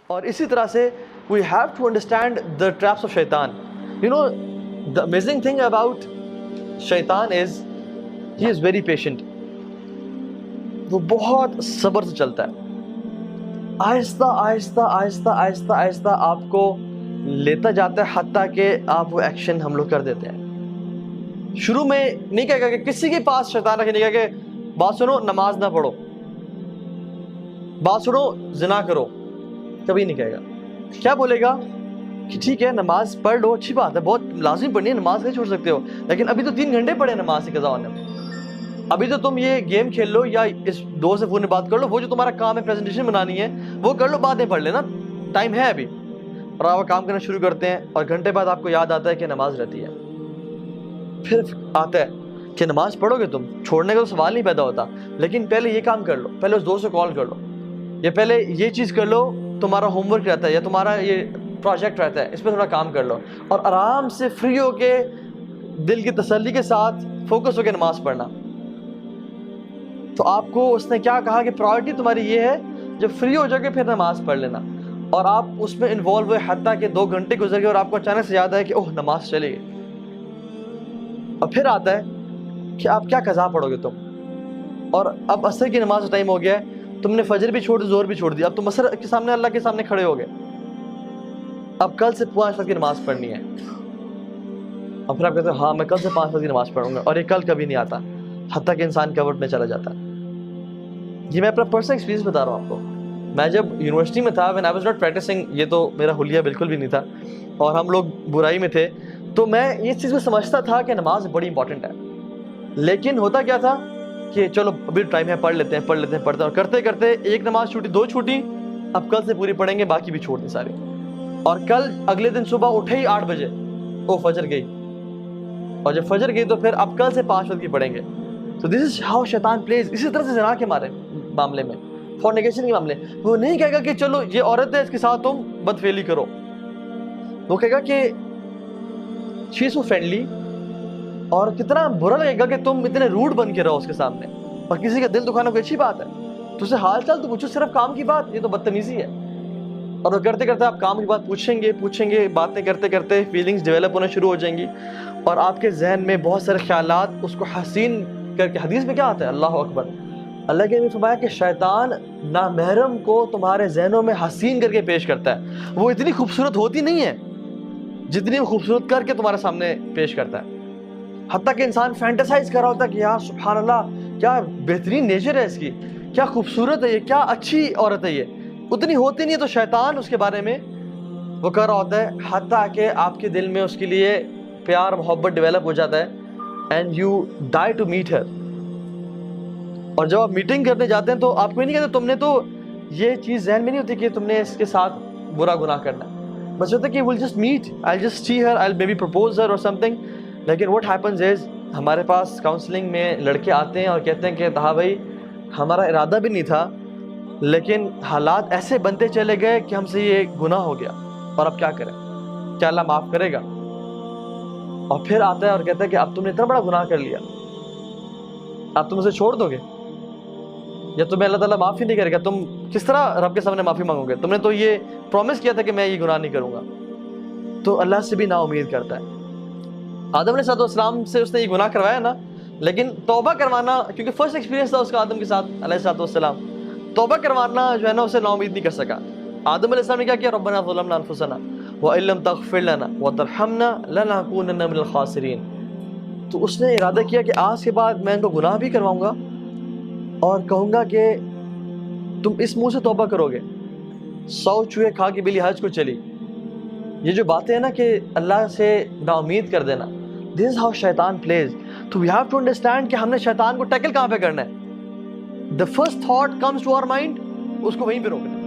اور اسی طرح سے we have to understand the traps of shaitan. You know, the amazing thing about shaitan is he is very patient. وہ بہت صبر سے چلتا ہے. آہستہ آہستہ آہستہ آہستہ آہستہ آپ کو لیتا جاتا ہے حتیٰ کہ آپ وہ ایکشن ہم لوگ کر دیتے ہیں. شروع میں نہیں کہے گا کہ کسی کے پاس شیطان رکھے، نہیں کہے کہ بات سنو نماز نہ پڑھو، بات سنو زنا کرو، کبھی نہیں کہے گا. کیا بولے گا کہ ٹھیک ہے نماز پڑھ لو، اچھی بات ہے، بہت لازمی پڑھنی ہے، نماز نہیں چھوڑ سکتے ہو، لیکن ابھی تو 3 گھنٹے پڑھے نماز کی قضا ہونے میں. ابھی تو تم یہ گیم کھیل لو یا اس دوست سے فون میں بات کر لو، وہ جو تمہارا کام ہے پریزنٹیشن بنانی ہے وہ کر لو، بعد میں پڑھ لینا، ٹائم ہے ابھی. اور آپ کام کرنا شروع کرتے ہیں اور گھنٹے بعد آپ کو یاد آتا ہے کہ نماز رہتی ہے. پھر آتا ہے کہ نماز پڑھو گے تم، چھوڑنے کا تو سوال نہیں پیدا ہوتا، لیکن پہلے یہ کام کر لو، پہلے اس دوست سے کال کر لو، یا پہلے یہ چیز کر لو، تمہارا ہوم ورک رہتا ہے یا تمہارا یہ پروجیکٹ رہتا ہے، اس پہ تھوڑا کام کر لو، اور آرام سے فری ہو کے دل کی تسلی کے ساتھ فوکس ہو کے نماز پڑھنا. تو آپ کو اس نے کیا کہا کہ پرائورٹی تمہاری یہ ہے، جب فری ہو جاؤ گے پھر نماز پڑھ لینا. اور آپ اس میں انوالو ہوئے حتیٰ کہ 2 گھنٹے گزر گئے اور آپ کو اچانک سے یاد آئے کہ اوہ نماز چلے گئی. اور پھر آتا ہے کہ آپ کیا قضا پڑھو گے تم، اور اب عصر کی نماز کا ٹائم ہو گیا ہے، تم نے فجر بھی چھوڑ دی، ظہر بھی چھوڑ دی، اب تم عصر کے سامنے اللہ کے سامنے کھڑے ہو گئے، اب کل سے 5 وقت کی نماز پڑھنی ہے. اور پھر آپ کہتے ہیں ہاں میں کل سے 5 وقت کی نماز پڑھوں گا، اور یہ کل کبھی نہیں آتا حتیٰ کہ انسان کورٹ میں چلا جاتا ہے. یہ میں اپنا پرسنل ایکسپیرینس بتا رہا ہوں آپ کو. میں جب یونیورسٹی میں تھا when I was not practicing، یہ تو میرا حلیہ بالکل بھی نہیں تھا اور ہم لوگ برائی میں تھے، تو میں اس چیز کو سمجھتا تھا کہ نماز بڑی امپورٹنٹ ہے. لیکن ہوتا کیا تھا کہ چلو ابھی ٹائم ہے، پڑھ لیتے ہیں پڑھتے ہیں، اور کرتے کرتے 1 نماز چھوٹی، 2 چھوٹی، اب کل سے پوری پڑھیں گے، باقی بھی چھوڑ دیں ساری. اور کل اگلے دن صبح اٹھے ہی 8 بجے، او فجر گئی، اور جب فجر گئی تو پھر اب کل سے 5 وقت کی پڑھیں گے. So this is how شیطان plays. اسی طرح سے زنا کے معاملے میں، فورنیکیشن کے معاملے، وہ نہیں کہے گا کہ چلو یہ عورت ہے اس کے ساتھ تم بدفعلی کرو، وہ کہے گا کہ she is so friendly، اور کتنا برا لگے گا کہ تم اتنے روڈ بن کے رہو اس کے سامنے، اور کسی کا دل دکھانا کوئی اچھی بات ہے، تو اسے حال چال تو پوچھو، صرف کام کی بات یہ تو بدتمیزی ہے. اور وہ کرتے کرتے آپ کام کی بات پوچھیں گے، باتیں کرتے کرتے فیلنگز ڈیولپ ہونا شروع ہو جائیں گی، اور آپ کے ذہن میں بہت سارے خیالات اس کو حسین کر کے. حدیث میں کیا آتا ہے، اللہ اکبر، اللہ کے نبی فرمایا کہ شیطان نامحرم کو تمہارے ذہنوں میں حسین کر کے پیش کرتا ہے. وہ اتنی خوبصورت ہوتی نہیں ہے جتنی وہ خوبصورت کر کے تمہارے سامنے پیش کرتا ہے، حتیٰ کہ انسان فینٹیسائز کر رہا ہوتا ہے کہ یار سبحان اللہ کیا بہترین نیچر ہے اس کی، کیا خوبصورت ہے یہ، کیا اچھی عورت ہے یہ، اتنی ہوتی نہیں ہے. تو شیطان اس کے بارے میں وہ کر رہا ہوتا ہے حتیٰ کہ آپ کے دل میں اس کے لیے پیار محبت ڈیولپ ہو جاتا ہے، and you die to meet her. اور جب آپ میٹنگ کرنے جاتے ہیں تو آپ کو نہیں کہتے، تم نے تو یہ چیز ذہن میں نہیں ہوتی کہ تم نے اس کے ساتھ برا گناہ کرنا ہے، بس ہوتا ہے کہ we'll just meet, I'll just see her, I'll maybe propose her or something. لیکن what happens is ہمارے پاس کاؤنسلنگ میں لڑکے آتے ہیں اور کہتے ہیں کہ ہاں بھائی ہمارا ارادہ بھی نہیں تھا، لیکن حالات ایسے بنتے چلے گئے کہ ہم سے یہ گناہ ہو گیا، اور اب کیا کریں، کیا اللہ معاف کرے گا؟ اور پھر آتا ہے اور کہتا ہے کہ اب تم نے اتنا بڑا گناہ کر لیا، اب تم اسے چھوڑ دو گے یا تمہیں اللہ تعالیٰ معافی نہیں کرے گا؟ تم کس طرح رب کے سامنے معافی مانگو گے؟ تم نے تو یہ پرومس کیا تھا کہ میں یہ گناہ نہیں کروں گا. تو اللہ سے بھی نا امید کرتا ہے. آدم علیہ السلام سے اس نے یہ گناہ کروایا نا، لیکن توبہ کروانا، کیونکہ فرسٹ ایکسپیرینس تھا اس کا آدم کے ساتھ علیہ السلام، توبہ کروانا جو ہے نا اسے نا امید نہیں کر سکا. آدم علیہ السلام نے کیا کیا، ربنا ظلمنا انفسنا وان لم تغفر لنا وترحمنا لنکونن من الخاسرین. تو اس نے ارادہ کیا کہ آج کے بعد میں ان کو گناہ بھی کرواؤں گا اور کہوں گا کہ تم اس منہ سے توبہ کرو گے. 100 چوہے کھا کے بلی حج کو چلی. یہ جو باتیں ہیں نا کہ اللہ سے نا امید کر دینا، this is how شیطان plays. تو we have to understand کہ ہم نے شیطان کو ٹیکل کہاں پہ کرنا ہے. The first thought comes to our mind، اس کو وہیں پہ روکنا ہے.